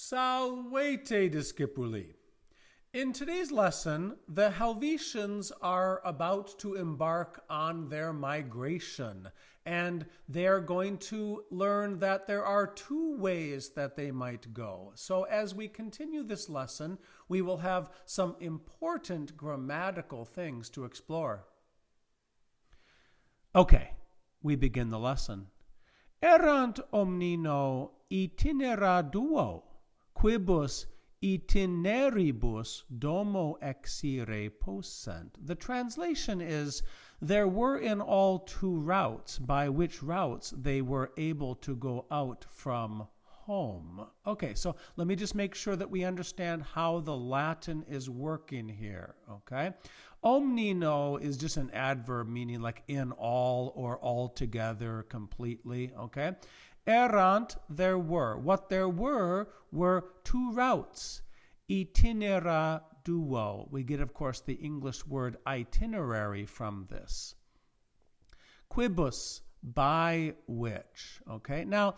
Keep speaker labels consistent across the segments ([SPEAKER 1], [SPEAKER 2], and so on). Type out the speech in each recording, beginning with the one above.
[SPEAKER 1] Salvete discipuli. In today's lesson, the Helvetians are about to embark on their migration, and they're going to learn that there are two ways that they might go. So as we continue this lesson, we will have some important grammatical things to explore. Okay, we begin the lesson. Erant omnino itinera duo, quibus itineribus domo exire possent. The translation is, there were in all two routes, by which routes they were able to go out from home. Okay, so let me just make sure that we understand how the Latin is working here, okay? Omnino is just an adverb meaning like in all or altogether, completely, okay? Erant, there were. What there were two routes. Itinera duo. We get, of course, the English word itinerary from this. Quibus, by which. Okay, now,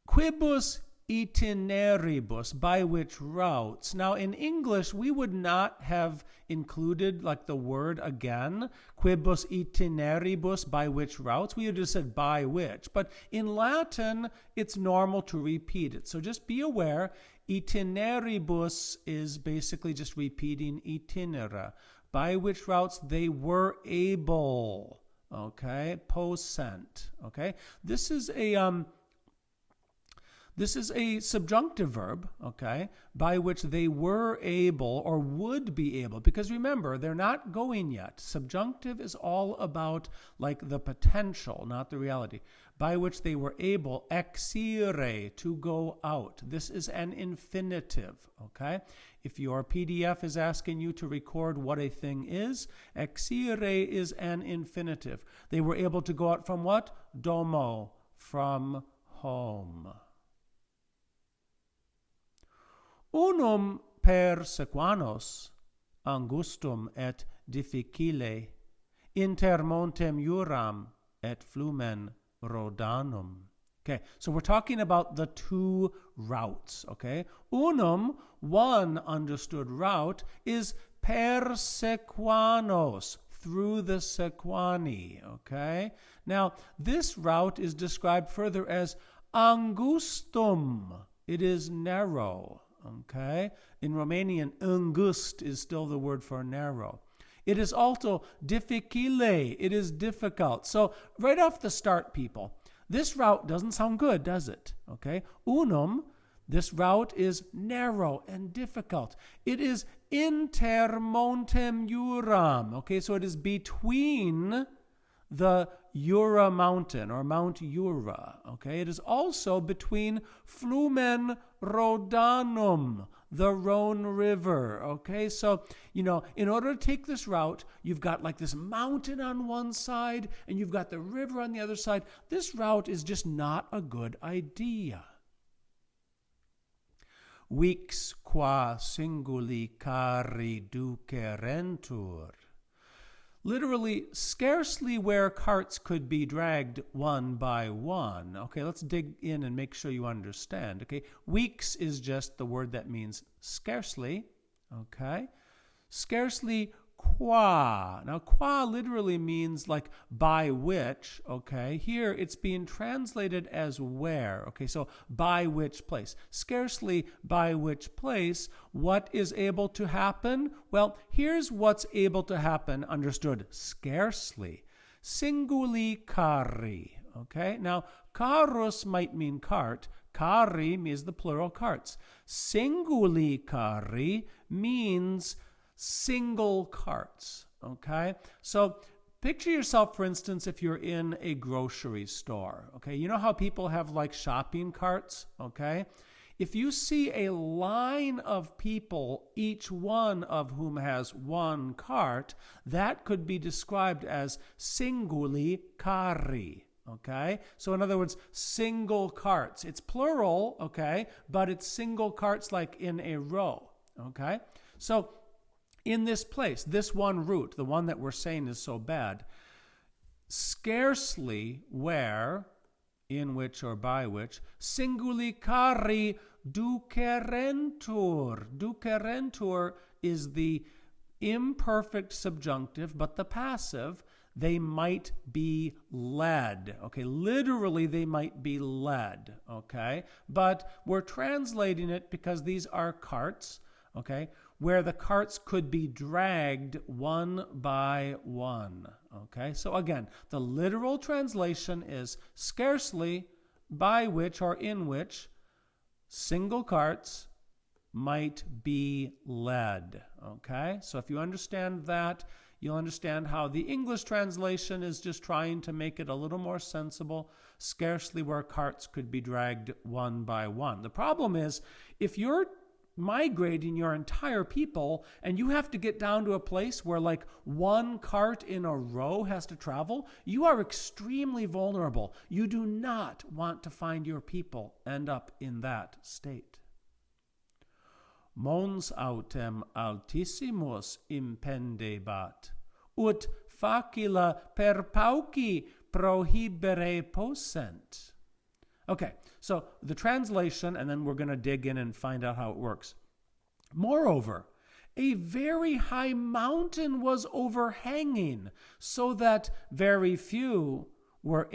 [SPEAKER 1] quibus itineribus, by which routes. Now, in English, we would not have included like the word again, quibus itineribus, by which routes. We would have just said by which. But in Latin, it's normal to repeat it. So just be aware, itineribus is basically just repeating itinera, by which routes they were able. Okay, possent. Okay, this is a subjunctive verb, okay, by which they were able or would be able. Because remember, they're not going yet. Subjunctive is all about like the potential, not the reality. By which they were able, exire, to go out. This is an infinitive, okay? If your PDF is asking you to record what a thing is, exire is an infinitive. They were able to go out from what? Domo, from home. Unum persequanos angustum et difficile inter montem Iuram et flumen Rhodanum. Okay, so we're talking about the two routes, okay? Unum, one understood route, is persequanos, through the Sequani, okay? Now, this route is described further as angustum. It is narrow. Okay, in Romanian, îngust is still the word for narrow. It is also difficile. It is difficult. So right off the start, people, this route doesn't sound good, does it? Okay, unum, this route is narrow and difficult. It is inter montem Iuram. Okay, so it is between the Jura mountain or Mount Jura. Okay, it is also between Flumen Rhodanum, the Rhone River. Okay, so, in order to take this route, you've got like this mountain on one side and you've got the river on the other side. This route is just not a good idea. Vix qua singuli cari ducerentur. Literally, scarcely where carts could be dragged one by one. Okay, let's dig in and make sure you understand. Okay, weeks is just the word that means scarcely. Okay, scarcely qua. Now, qua literally means like by which. Okay, here it's being translated as where. Okay, so by which place. Scarcely by which place. What is able to happen? Well, here's what's able to happen, understood scarcely. Singuli cari. Okay, now carus might mean cart. Cari means the plural carts. Singuli cari means single carts, okay? So picture yourself, for instance, if you're in a grocery store, okay? You know how people have like shopping carts, okay? If you see a line of people, each one of whom has one cart, that could be described as singuli cari, okay? So in other words, single carts. It's plural, okay? But it's single carts like in a row, okay? So in this place, this one route, the one that we're saying is so bad, scarcely where, in which or by which, singuli cari ducerentur. Ducerentur is the imperfect subjunctive, but the passive. They might be led. Okay, literally they might be led. Okay, but we're translating it because these are carts. Okay, where the carts could be dragged one by one. Okay, so again, the literal translation is scarcely, by which or in which single carts might be led. Okay, so if you understand that, you'll understand how the English translation is just trying to make it a little more sensible, scarcely where carts could be dragged one by one. The problem is, if you're migrating your entire people and you have to get down to a place where like one cart in a row has to travel, you are extremely vulnerable. You do not want to find your people end up in that state. Mons autem altissimus impendebat, ut facila per pauci prohibere possent. Okay, so the translation, and then we're going to dig in and find out how it works. Moreover, a very high mountain was overhanging, so that very few were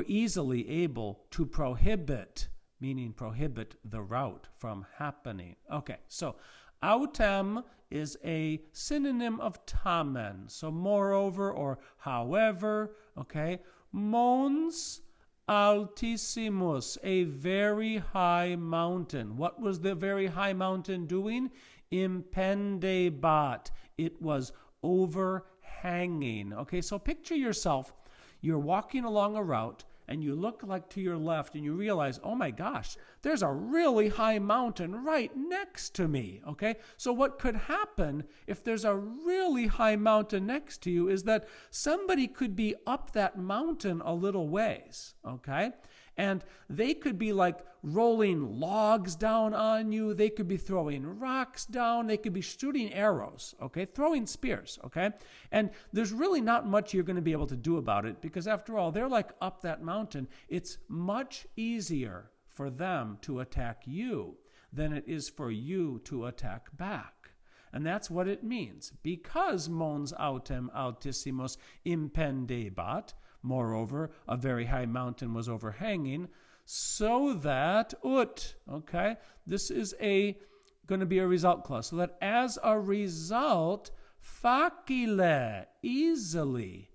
[SPEAKER 1] easily able to prohibit, meaning prohibit the route from happening. Okay, so autem is a synonym of tamen. So moreover or however, okay. Mons altissimus, a very high mountain. What was the very high mountain doing? Impendebat. It was overhanging. Okay, so picture yourself. You're walking along a route and you look like to your left and you realize, oh my gosh, there's a really high mountain right next to me, okay? So what could happen if there's a really high mountain next to you is that somebody could be up that mountain a little ways, okay? And they could be like rolling logs down on you. They could be throwing rocks down. They could be shooting arrows, okay? Throwing spears, okay? And there's really not much you're going to be able to do about it because after all, they're like up that mountain. It's much easier for them to attack you than it is for you to attack back. And that's what it means. Because mons autem altissimus impendebat, moreover, a very high mountain was overhanging, so that okay, this is going to be a result clause, so that as a result, facile, easily,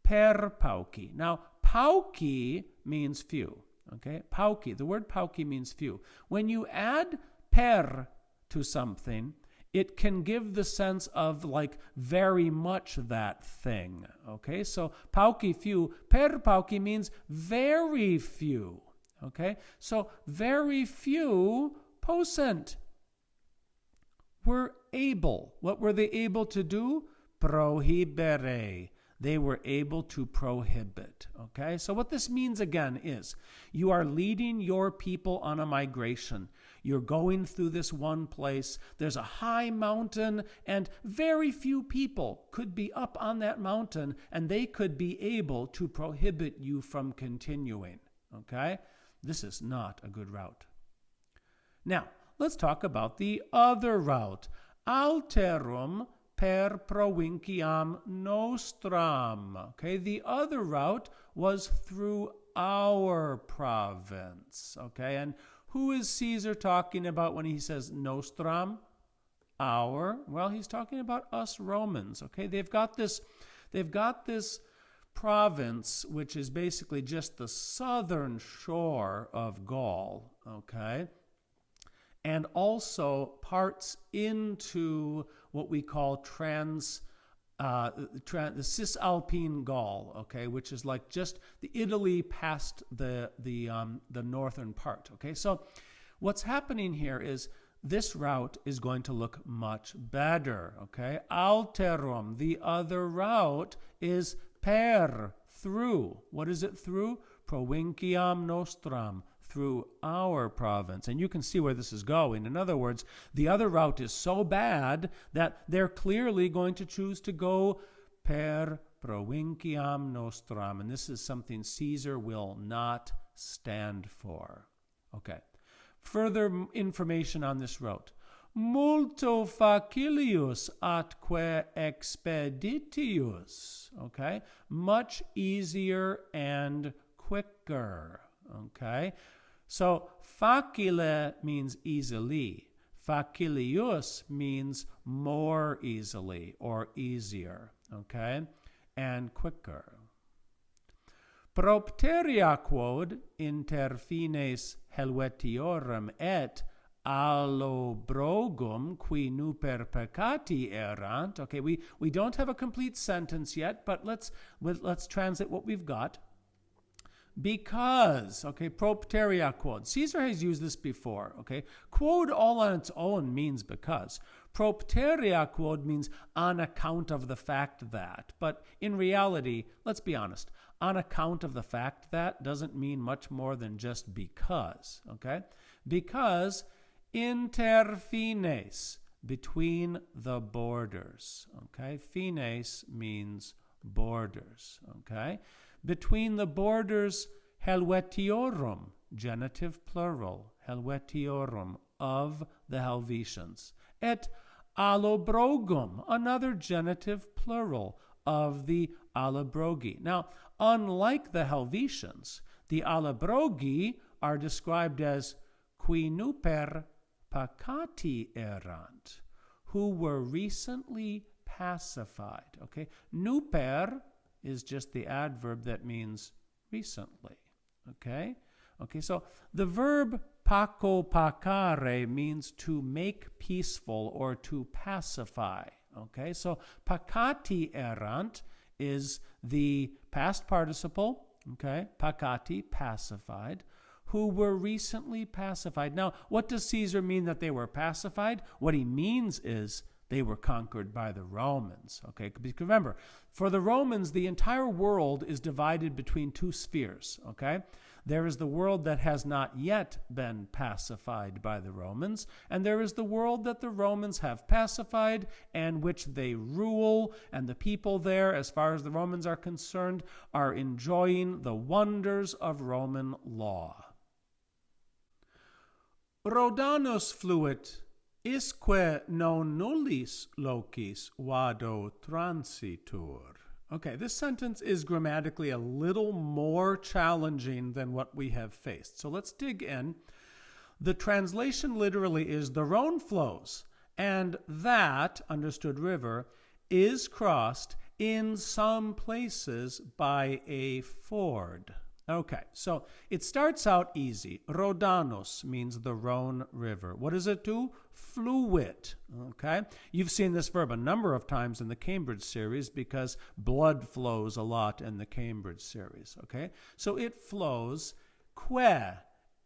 [SPEAKER 1] per pauci. Now, pauci means few, okay? Pauci, the word pauci means few. When you add per to something, it can give the sense of like very much that thing, okay? So pauci few, per pauci means very few, okay? So very few possent were able. What were they able to do? Prohibere. They were able to prohibit, okay? So what this means again is you are leading your people on a migration. You're going through this one place. There's a high mountain, and very few people could be up on that mountain, and they could be able to prohibit you from continuing, okay? This is not a good route. Now, let's talk about the other route. Alterum per provinciam nostram. Okay, the other route was through our province. Okay, and who is Caesar talking about when he says nostram? Our. Well, he's talking about us Romans. Okay, they've got this province, which is basically just the southern shore of Gaul. Okay, and also parts into what we call the Cisalpine Gaul, okay, which is like just the Italy past the northern part, okay. So what's happening here is this route is going to look much better, okay. Alterum, the other route, is per, through. What is it through? Provinciam nostram, through our province. And you can see where this is going. In other words, the other route is so bad that they're clearly going to choose to go per provinciam nostram. And this is something Caesar will not stand for. Okay. Further information on this route. Multo facilius atque expeditius. Okay, much easier and quicker. Okay, so facile means easily. Facilius means more easily or easier. Okay, and quicker. Propteria quod inter fines Helvetiorum et allobrogum qui nuper peccati erant. Okay, we don't have a complete sentence yet, but let's translate what we've got. Because, okay, propteria quod. Caesar has used this before, okay? Quod all on its own means because. Propteria quod means on account of the fact that. But in reality, let's be honest, on account of the fact that doesn't mean much more than just because, okay? Because inter fines, between the borders, okay? Fines means borders, okay? Between the borders, Helvetiorum, genitive plural, Helvetiorum, of the Helvetians, et allobrogum, another genitive plural, of the Allobrogi. Now, unlike the Helvetians, the Allobrogi are described as qui nuper peccati erant, who were recently pacified. Okay, nuper is just the adverb that means recently. Okay, so the verb paco pacare means to make peaceful or to pacify. Okay, so peccati erant is the past participle. Okay, peccati, pacified, who were recently pacified. Now, what does Caesar mean that they were pacified? What he means is they were conquered by the Romans. Okay, because remember, for the Romans, the entire world is divided between two spheres. Okay, there is the world that has not yet been pacified by the Romans, and there is the world that the Romans have pacified and which they rule, and the people there, as far as the Romans are concerned, are enjoying the wonders of Roman law. Rodanus fluit, isque non nullis locis vado transitur. Okay, this sentence is grammatically a little more challenging than what we have faced. So let's dig in. The translation literally is the Rhone flows, and that, understood river, is crossed in some places by a ford. Okay, so it starts out easy. Rodanus means the Rhone River. What does it do? Fluit. Okay, you've seen this verb a number of times in the Cambridge series because blood flows a lot in the Cambridge series. Okay, so it flows que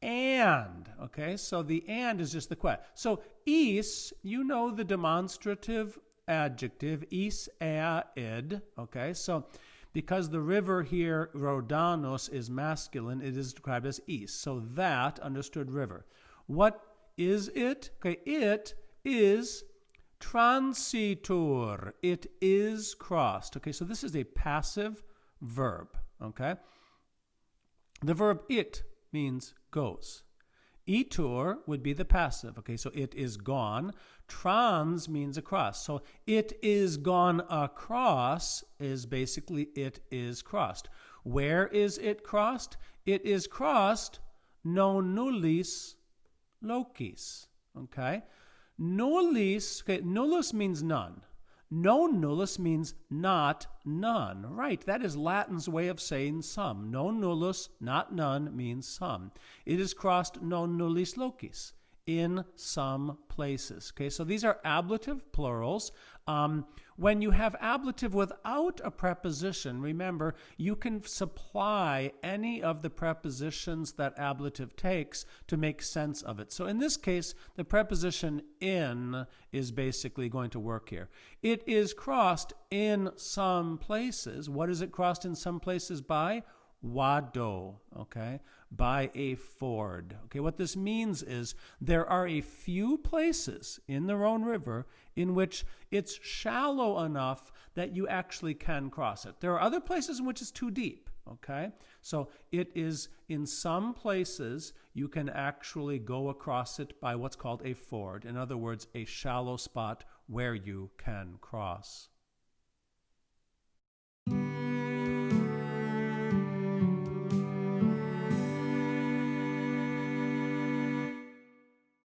[SPEAKER 1] and. Okay, so the and is just the que. So is, you know the demonstrative adjective, is id. Okay, so because the river here, Rodanus, is masculine, it is described as is. So that, understood river. What is it? Okay, it is transitur. It is crossed. Okay, so this is a passive verb. Okay, the verb it means goes. Itur would be the passive. Okay, so it is gone. Trans means across. So it is gone across is basically it is crossed. Where is it crossed? It is crossed non nullis locis. Okay, nullis. Okay, nullus means none. Non nullus means not none. Right, that is Latin's way of saying some. Non nullus, not none, means some. It is crossed non nullis locis, in some places. Okay, so these are ablative plurals. When you have ablative without a preposition, remember, you can supply any of the prepositions that ablative takes to make sense of it. So in this case, the preposition in is basically going to work here. It is crossed in some places. What is it crossed in some places by? Wado, okay, by a ford. Okay, what this means is there are a few places in the Rhone River in which it's shallow enough that you actually can cross it. There are other places in which it's too deep. Okay, so it is, in some places you can actually go across it by what's called a ford. In other words, a shallow spot where you can cross.